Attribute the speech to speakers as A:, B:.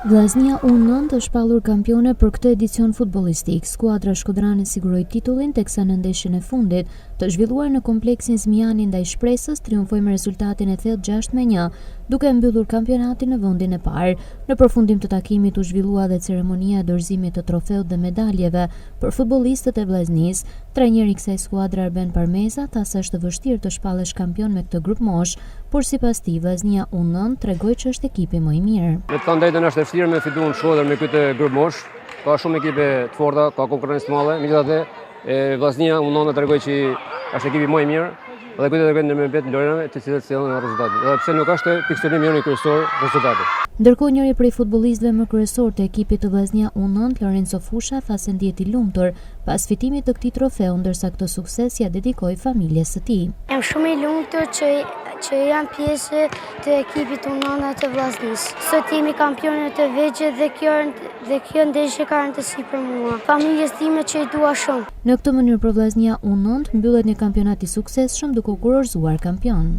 A: Vllaznia U9 është shpallur kampione për këtë edicion futbollistik. Skuadra shkodrane siguroi titullin teksa në ndeshjen e fundit të zhvilluar në kompleksin Zmijani ndaj Shpresës triumfoi me rezultatin e thellë 6-1, duke mbyllur kampionatin në vendin e parë. Në përfundim të takimit u zhvillua dhe ceremonia e dorëzimit të trofeut dhe medaljeve për futbollistët e vllaznisë. Trajneri i kësaj skuadre Arben Parmeza tha se është vështirë të shpallesh kampion me këtë grup mosh, por sipas tij vllaznia U9 tregoi që është ekipi më i mirë.
B: Me të thënë drejtën është vështirë me fitu në Shkodër me këtë grup mosh. Ka shumë ekipe të forta, ka konkurrencë të madhe. Megjithatë, vllaznia U9 tregoi që është ekipi më i mirë dhe këtë tregoi në mbet Lorenave, të cilët sjellën rezultate. Edhe pse nuk është pikëllim i kryesor rezultati.
A: Ndërkohë njëri prej futbollistëve më kryesor të ekipit të vllaznia U9, Lorenzo Fusha, tha se ndihet i lumtur pas fitimit të këtij trofeu, ndërsa këtë sukses ja dedikoi familjes së tij.
C: Jam shumë i lumtur që jam pjesë të ekipit U9 të vllaznisë. Sot jemi kampionë të vegjël dhe kjo ndeshje ka rëndësi për mua. Familjes time që i dua shumë.
A: Në këtë mënyrë për vllaznia U9 mbyllet një kampionat i suksesshëm duke u kurorzuar kampion.